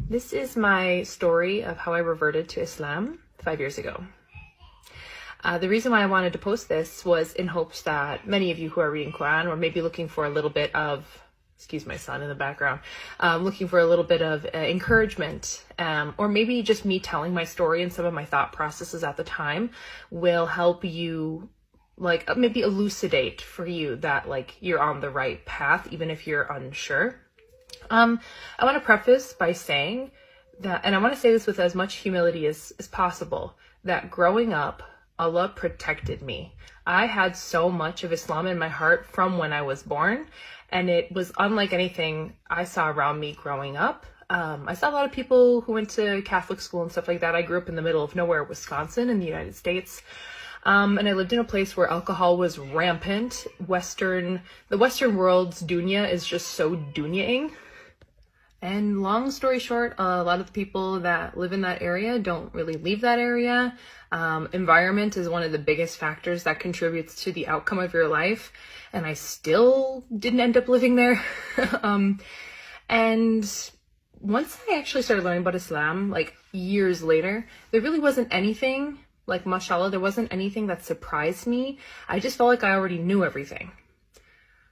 This is my story of how I reverted to Islam 5 years ago. The reason why I wanted to post this was in hopes that many of you who are reading Quran or maybe looking for a little bit of, excuse my son in the background, looking for a little bit of encouragement, or maybe just me telling my story and some of my thought processes at the time will help you maybe elucidate for you that you're on the right path, even if you're unsure. I want to preface by saying that, and I want to say this with as much humility as possible, that growing up, Allah protected me. I had so much of Islam in my heart from when I was born, and it was unlike anything I saw around me growing up. I saw a lot of people who went to Catholic school and stuff like that. I grew up in the middle of nowhere, Wisconsin, in the United States. And I lived in a place where alcohol was rampant. The Western world's dunya is just so dunyaing. And long story short, a lot of the people that live in that area don't really leave that area. Environment is one of the biggest factors that contributes to the outcome of your life. And I still didn't end up living there. And once I actually started learning about Islam, years later, there really wasn't anything, mashallah, there wasn't anything that surprised me. I just felt like I already knew everything.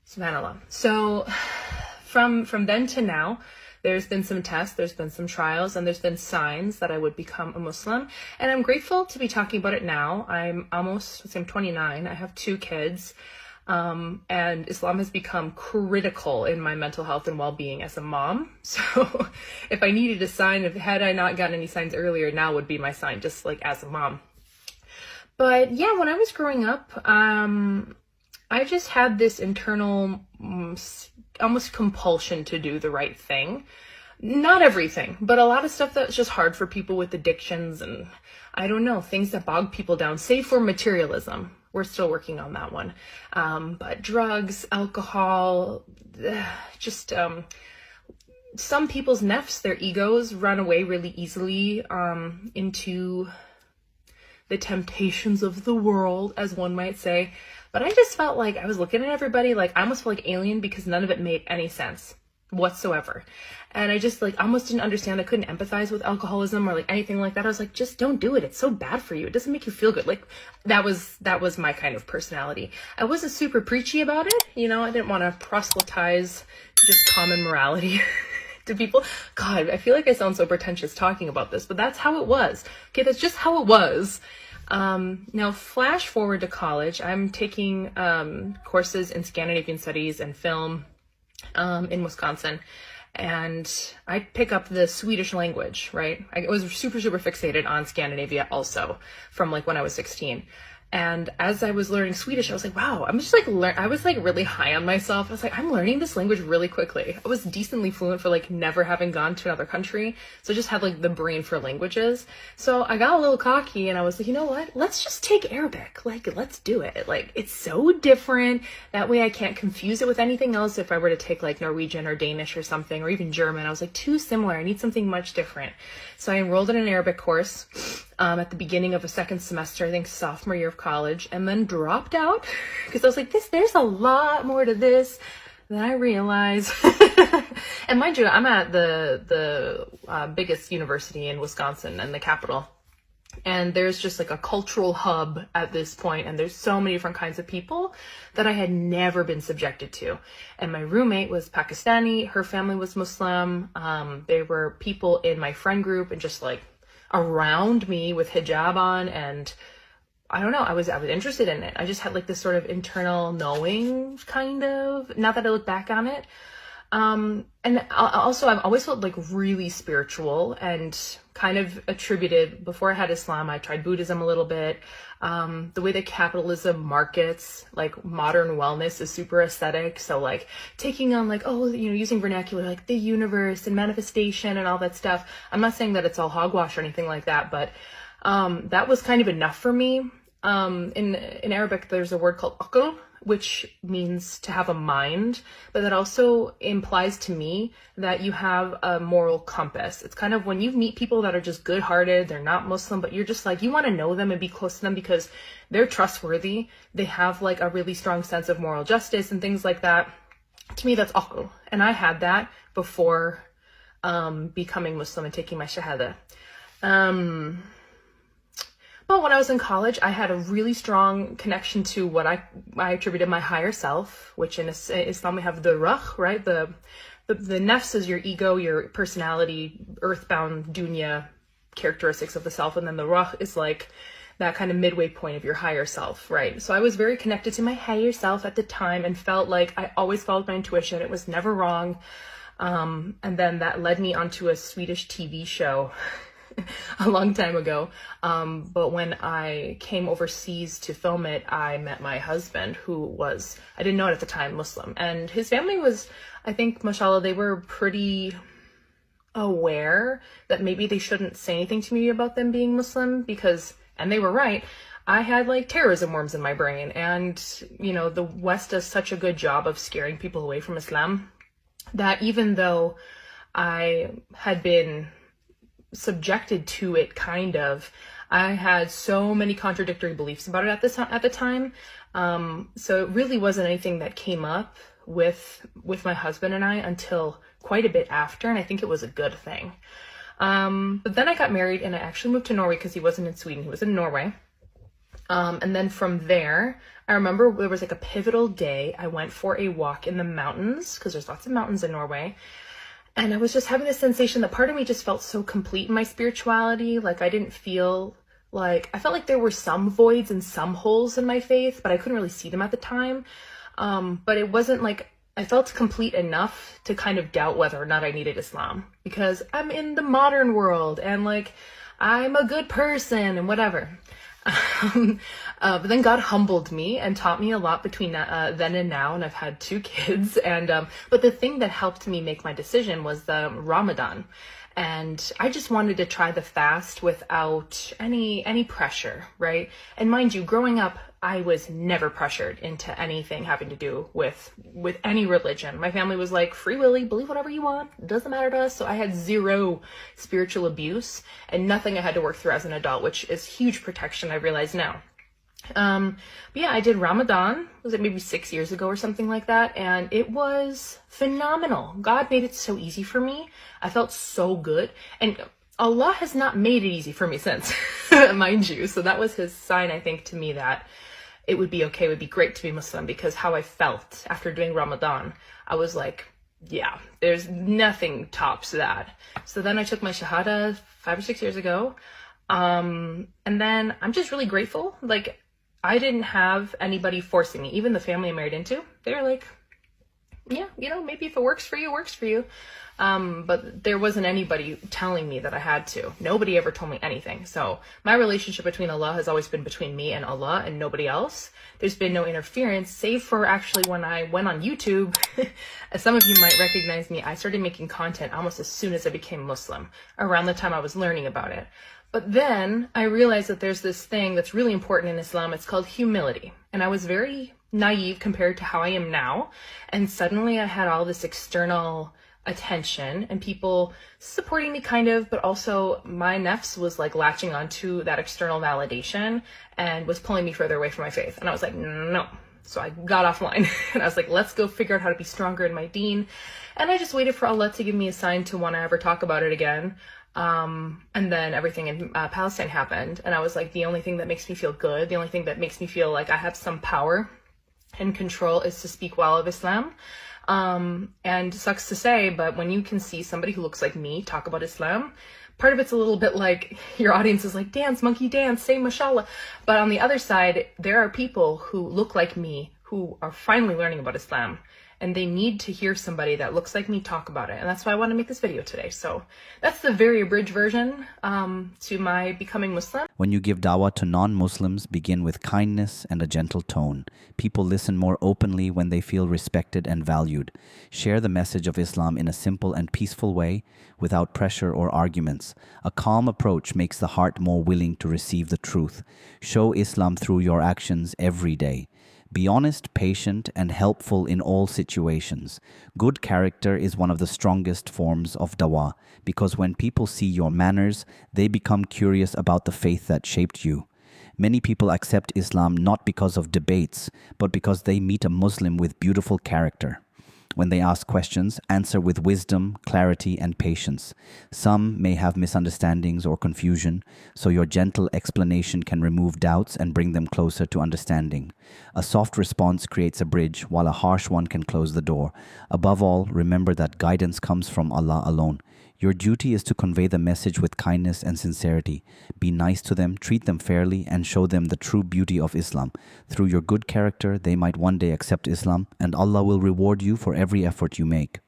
Subhanallah. So from then to now, there's been some tests, there's been some trials, and there's been signs that I would become a Muslim. And I'm grateful to be talking about it now. I'm 29. I have 2 kids. And Islam has become critical in my mental health and well-being as a mom. So if I needed a sign, had I not gotten any signs earlier, now would be my sign, just as a mom. But yeah, when I was growing up, I just had this internal almost compulsion to do the right thing. Not everything, but a lot of stuff that's just hard for people with addictions and I don't know, things that bog people down, save for materialism. We're still working on that one. But drugs, alcohol, just some people's nafs, their egos run away really easily into the temptations of the world, as one might say. But I just felt like I was looking at everybody I almost felt like alien because none of it made any sense whatsoever. And I just almost didn't understand. I couldn't empathize with alcoholism or anything like that. I was like, just don't do it. It's so bad for you. It doesn't make you feel good. That was my kind of personality. I wasn't super preachy about it. I didn't want to proselytize just common morality to people. God, I feel like I sound so pretentious talking about this, but that's how it was. Okay, that's just how it was. Now flash forward to college. I'm taking courses in Scandinavian studies and film in Wisconsin, and I pick up the Swedish language, right? I was super fixated on Scandinavia also from when I was 16. And as I was learning Swedish, I was like, wow, I'm just I was really high on myself. I was like, I'm learning this language really quickly. I was decently fluent for never having gone to another country. So I just had the brain for languages. So I got a little cocky and I was like, you know what? Let's just take Arabic. Let's do it. It's so different. That way I can't confuse it with anything else. If I were to take Norwegian or Danish or something, or even German, I was too similar. I need something much different. So I enrolled in an Arabic course at the beginning of a second semester, I think sophomore year of college, and then dropped out because I was like, there's a lot more to this than I realize. And mind you, I'm at the biggest university in Wisconsin and the capital. And there's just a cultural hub at this point, and there's so many different kinds of people that I had never been subjected to. And my roommate was Pakistani, her family was Muslim. There were people in my friend group and just around me with hijab on, and I don't know, I was interested in it. I just had this sort of internal knowing, kind of, not that I look back on it. And also I've always felt really spiritual and kind of attributed, before I had Islam, I tried Buddhism a little bit. The way that capitalism markets modern wellness is super aesthetic. So taking on using vernacular the universe and manifestation and all that stuff. I'm not saying that it's all hogwash or anything like that, but that was kind of enough for me. In Arabic, there's a word called aql, which means to have a mind, but that also implies to me that you have a moral compass. It's kind of when you meet people that are just good-hearted, they're not Muslim, but you're just you want to know them and be close to them because they're trustworthy. They have a really strong sense of moral justice and things like that. To me, that's aql. And I had that before becoming Muslim and taking my shahada. But when I was in college, I had a really strong connection to what I attributed my higher self, which in Islam we have the ruh, right? The nafs is your ego, your personality, earthbound dunya characteristics of the self, and then the ruh is like that kind of midway point of your higher self, right? So I was very connected to my higher self at the time and felt like I always followed my intuition. It was never wrong. And then that led me onto a Swedish TV show a long time ago. But when I came overseas to film it, I met my husband, who was, I didn't know it at the time, Muslim. And his family was, I think, mashallah, they were pretty aware that maybe they shouldn't say anything to me about them being Muslim because, and they were right, I had like terrorism worms in my brain. And, you know, the West does such a good job of scaring people away from Islam that even though I had been subjected to it, kind of, I had so many contradictory beliefs about it at the time. So it really wasn't anything that came up with my husband and I until quite a bit after, and I think it was a good thing. But then I got married and I actually moved to Norway because he wasn't in Sweden, he was in Norway. And then from there, I remember there was like a pivotal day. I went for a walk in the mountains because there's lots of mountains in Norway. And I was just having this sensation that part of me just felt so complete in my spirituality. Like I didn't feel like, I felt like there were some voids and some holes in my faith, but I couldn't really see them at the time. But it wasn't like, I felt complete enough to kind of doubt whether or not I needed Islam because I'm in the modern world and like, I'm a good person and whatever. But then God humbled me and taught me a lot between then and now, and I've had 2 kids. And but the thing that helped me make my decision was the Ramadan, and I just wanted to try the fast without any pressure, right? And mind you, growing up, I was never pressured into anything having to do with any religion. My family was like, free willy, believe whatever you want, it doesn't matter to us. So I had zero spiritual abuse and nothing I had to work through as an adult, which is huge protection, I realize now. But yeah, I did Ramadan, was it maybe 6 years ago or something like that, and it was phenomenal. God made it so easy for me. I felt so good, and Allah has not made it easy for me since, mind you. So that was his sign, I think, to me that it would be okay, it would be great to be Muslim, because how I felt after doing Ramadan, I was like, yeah, there's nothing tops that. So then I took my Shahada 5 or 6 years ago. And then I'm just really grateful. Like, I didn't have anybody forcing me. Even the family I married into, they were like, yeah, you know, maybe if it works for you, it works for you. But there wasn't anybody telling me that I had to. Nobody ever told me anything. So my relationship between Allah has always been between me and Allah and nobody else. There's been no interference, save for actually when I went on YouTube. As some of you might recognize me, I started making content almost as soon as I became Muslim, around the time I was learning about it. But then I realized that there's this thing that's really important in Islam. It's called humility. And I was very naive compared to how I am now. And suddenly I had all this external attention and people supporting me kind of, but also my nafs was like latching onto that external validation and was pulling me further away from my faith. And I was like, no. So I got offline and I was like, let's go figure out how to be stronger in my deen. And I just waited for Allah to give me a sign to want to ever talk about it again. And then everything in Palestine happened. And I was like, the only thing that makes me feel good, the only thing that makes me feel like I have some power and control is to speak well of Islam. And sucks to say, but when you can see somebody who looks like me talk about Islam, part of it's a little bit like your audience is like, dance, monkey dance, say mashallah. But on the other side, there are people who look like me who are finally learning about Islam. And they need to hear somebody that looks like me talk about it. And that's why I want to make this video today. So that's the very abridged version to my becoming Muslim. When you give dawah to non-Muslims, begin with kindness and a gentle tone. People listen more openly when they feel respected and valued. Share the message of Islam in a simple and peaceful way, without pressure or arguments. A calm approach makes the heart more willing to receive the truth. Show Islam through your actions every day. Be honest, patient, and helpful in all situations. Good character is one of the strongest forms of dawah, because when people see your manners, they become curious about the faith that shaped you. Many people accept Islam not because of debates, but because they meet a Muslim with beautiful character. When they ask questions, answer with wisdom, clarity, and patience. Some may have misunderstandings or confusion, so your gentle explanation can remove doubts and bring them closer to understanding. A soft response creates a bridge, while a harsh one can close the door. Above all, remember that guidance comes from Allah alone. Your duty is to convey the message with kindness and sincerity. Be nice to them, treat them fairly, and show them the true beauty of Islam. Through your good character, they might one day accept Islam, and Allah will reward you for every effort you make.